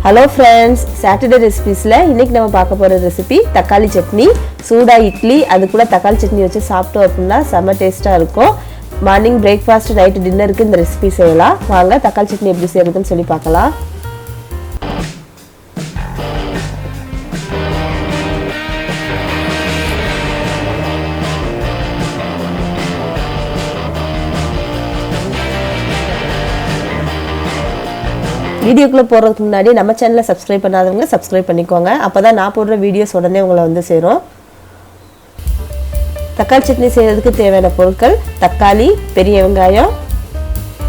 Hello friends, Saturday recipes la இன்னைக்கு நம்ம பார்க்க போற ரெசிபி தக்காளி சட்னி. சூடா இட்லி அது கூட தக்காளி சட்னி வச்சு சாப்பிட்டோம் அப்படினா செம டேஸ்டா இருக்கும். மார்னிங் பிரேக்ஃபாஸ்ட் நைட் டின்னருக்கு இந்த ரெசிபி செய்யலாம். வாங்க தக்காளி சட்னி எப்படி செய்யறதுன்னு சொல்லி பார்க்கலாம். வீடியோக்குள்ள போறதுக்கு முன்னாடி நம்ம சேனலை சப்ஸ்கிரைப் பண்ணாதவங்க சப்ஸ்கிரைப் பண்ணிக்கோங்க. அப்பதான் நான் போடுற வீடியோஸ் உடனே உங்களை வந்து சேரும். தக்காளி சட்னி செய்யறதுக்கு தேவையான பொருட்கள்: தக்காளி, பெரிய வெங்காயம்,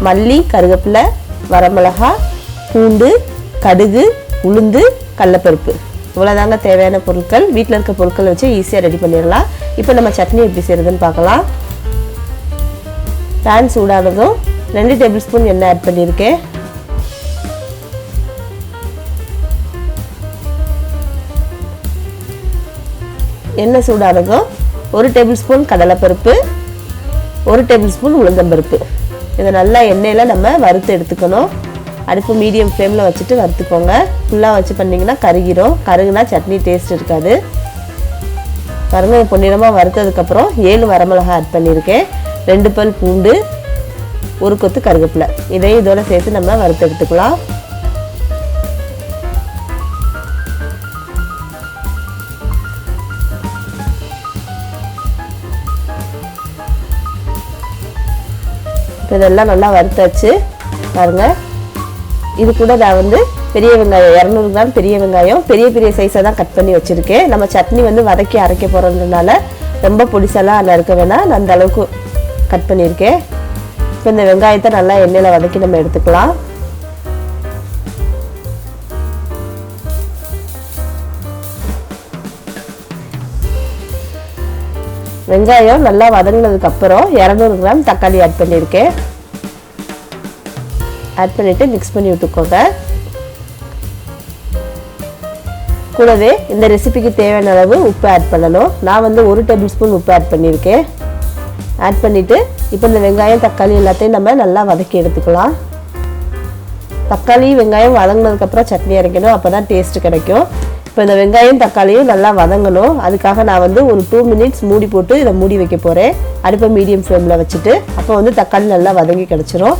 மல்லி, கருவேப்பிலை, வரமிளகாய், பூண்டு, கடுகு, உளுந்து, கடலைப்பருப்பு. இவ்வளவுதாங்க தேவையான பொருட்கள். வீட்டில் இருக்க பொருட்களை வச்சு ஈஸியா ரெடி பண்ணிடலாம். இப்போ நம்ம சட்னி எப்படி செய்யறதுன்னு பார்க்கலாம். பேன் சூடானதும் 2 டேபிள் ஸ்பூன் எண்ணெய் ஆட் பண்ணியிருக்கேன். எண்ணெய் சூடானதும் 1 டேபிள் ஸ்பூன் கடலைப்பருப்பு, 1 டேபிள் ஸ்பூன் உளுந்தம்பருப்பு. இதை நல்லா எண்ணெயில் நம்ம வறுத்து எடுத்துக்கணும். அடுப்பு மீடியம் ஃப்ளேமில் வச்சுட்டு வறுத்துக்கோங்க. ஃபுல்லாக வச்சு பண்ணிங்கன்னா கருகிரும். கருகுனா சட்னி டேஸ்ட் இருக்காது. பாருங்கள், பொன்னிறமாக வறுத்ததுக்கப்புறம் 7 வரமிளகாய் ஆட் பண்ணியிருக்கேன். 2 பல் பூண்டு, 1 கொத்து கருவேப்பிலை. இதையும் இதோட சேர்த்து நம்ம வறுத்து எடுத்துக்கலாம். இப்போ இதெல்லாம் நல்லா வறுத்தாச்சு. பாருங்கள், இது கூட நான் வந்து பெரிய வெங்காயம் 200 கிராம் பெரிய வெங்காயம் பெரிய பெரிய சைஸாக தான் கட் பண்ணி வச்சுருக்கேன். நம்ம சட்னி வந்து வதக்கி அரைக்க போகிறதுனால ரொம்ப பொடிசெல்லாம் நறுக்க வேணாம். நான் அந்த அளவுக்கு கட் பண்ணியிருக்கேன். இப்போ இந்த வெங்காயத்தை நல்லா எண்ணெயில் வதக்கி நம்ம எடுத்துக்கலாம். வெங்காயம் நல்லா வதங்கினதுக்கு அப்புறம் 200 கிராம் தக்காளி ஆட் பண்ணியிருக்கேன். ஆட் பண்ணிட்டு மிக்ஸ் பண்ணி விட்டுக்கோங்க. கூடவே இந்த ரெசிபிக்கு தேவையான அளவு உப்பு ஆட் பண்ணணும். நான் வந்து 1 டேபிள் ஸ்பூன் உப்பு ஆட் பண்ணியிருக்கேன். ஆட் பண்ணிட்டு இப்போ இந்த வெங்காயம் தக்காளி எல்லாத்தையும் நம்ம நல்லா வதக்கி எடுத்துக்கலாம். தக்காளி வெங்காயம் வதங்கினதுக்கப்புறம் சட்னி அரைக்கணும், அப்போ தான் டேஸ்ட் கிடைக்கும். இப்போ இந்த வெங்காயம் தக்காளியும் நல்லா வதங்கணும். அதுக்காக நான் வந்து ஒரு 2 மினிட்ஸ் மூடி போட்டு இதை மூடி வைக்க போகிறேன். அடுப்பை மீடியம் ஃப்ளேமில் வச்சுட்டு. அப்போ வந்து தக்காளி நல்லா வதங்கி கிடச்சிரும்.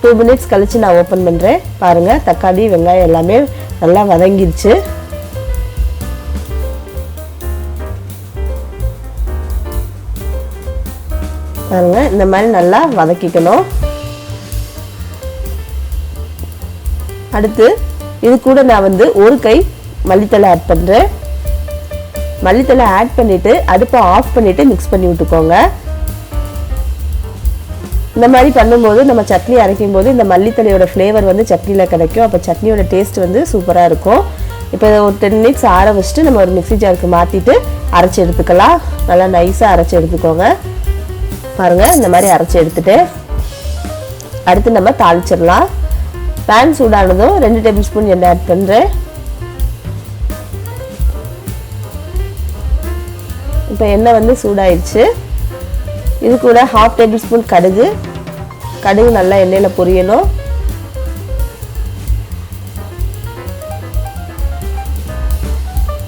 2 மினிட்ஸ் கழித்து நான் ஓப்பன் பண்ணுறேன். பாருங்கள், தக்காளி வெங்காயம் எல்லாமே நல்லா வதங்கிடுச்சு. பாருங்கள், இந்த மாதிரி நல்லா வதக்கிக்கணும். அடுத்து இது கூட நான் வந்து 1 கை மல்லித்தலை ஆட் பண்ணுறேன். மல்லித்தலை ஆட் பண்ணிவிட்டு அடுப்பை ஆஃப் பண்ணிவிட்டு மிக்ஸ் பண்ணி விட்டுக்கோங்க. இந்த மாதிரி பண்ணும்போது நம்ம சட்னி அரைக்கும் போது இந்த மல்லித்தலையோட ஃப்ளேவர் வந்து சட்னியில் கிடைக்கும். அப்போ சட்னியோட டேஸ்ட் வந்து சூப்பராக இருக்கும். இப்போ ஒரு 10 மினிட்ஸ் ஆற வச்சுட்டு நம்ம ஒரு மிக்ஸி ஜாருக்கு மாற்றிட்டு அரைச்சி எடுத்துக்கலாம். நல்லா நைஸாக அரைச்சி எடுத்துக்கோங்க. பாருங்கள், இந்த மாதிரி அரைச்சி எடுத்துட்டு அடுத்து நம்ம தாளிச்சிடலாம். பேன் சூடானதும் 2 டேபிள் ஸ்பூன் எண்ணெய் ஆட் பண்ணுறேன். இப்போ எண்ணெய் வந்து சூடாயிடுச்சு. இது கூட 1/2 டேபிள் ஸ்பூன் கடுகு. கடுகு நல்லா எண்ணெயில் பொரியணும்.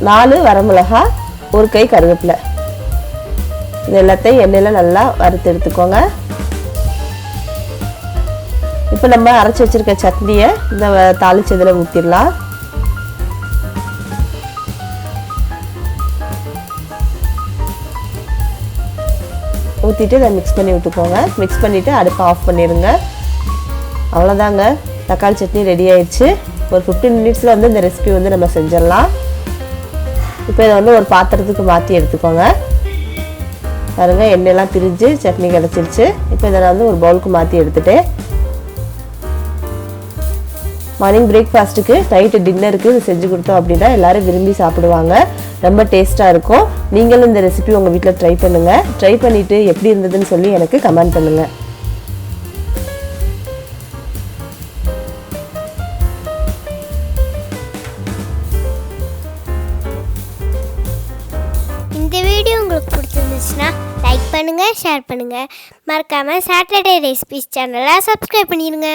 நாலு வரமிளகாய், 1 கை கருவேப்பிலை. இது எல்லாத்தையும் எண்ணெயில் நல்லா வறுத்து எடுத்துக்கோங்க. இப்போ நம்ம அரைச்சி வச்சிருக்க சட்னியை இந்த தாளிச்சதில் ஊற்றிடலாம். ஊற்றிட்டு இதை மிக்ஸ் பண்ணி விட்டுக்கோங்க. மிக்ஸ் பண்ணிவிட்டு அடுப்பை ஆஃப் பண்ணிடுங்க. அவ்வளோதாங்க, தக்காளி சட்னி ரெடி ஆயிடுச்சு. ஒரு 15 மினிட்ஸில் வந்து இந்த ரெசிபி வந்து நம்ம செஞ்சிடலாம். இப்போ இதை வந்து ஒரு பாத்திரத்துக்கு மாற்றி எடுத்துக்கோங்க. பாருங்கள், எண்ணெயெல்லாம் பிரிஞ்சு சட்னி கிடச்சிருச்சு. இப்போ இதை நான் வந்து ஒரு பவுலுக்கு மாற்றி எடுத்துட்டேன். மார்னிங் பிரேக்ஃபாஸ்ட்டுக்கு நைட்டு டின்னருக்கு இது செஞ்சு கொடுத்தோம் அப்படின்னா எல்லோரும் விரும்பி சாப்பிடுவாங்க. ரொம்ப டேஸ்ட்டாக இருக்கும். நீங்களும் இந்த ரெசிபி உங்கள் வீட்டில் ட்ரை பண்ணுங்கள். ட்ரை பண்ணிவிட்டு எப்படி இருந்ததுன்னு சொல்லி எனக்கு கமெண்ட் பண்ணுங்கள். இந்த வீடியோ உங்களுக்கு பிடிச்சிருந்துச்சுன்னா லைக் பண்ணுங்கள், ஷேர் பண்ணுங்கள். மறக்காமல் சாட்டர்டே ரெசிபிஸ் சேனலை சப்ஸ்கிரைப் பண்ணிடுங்க.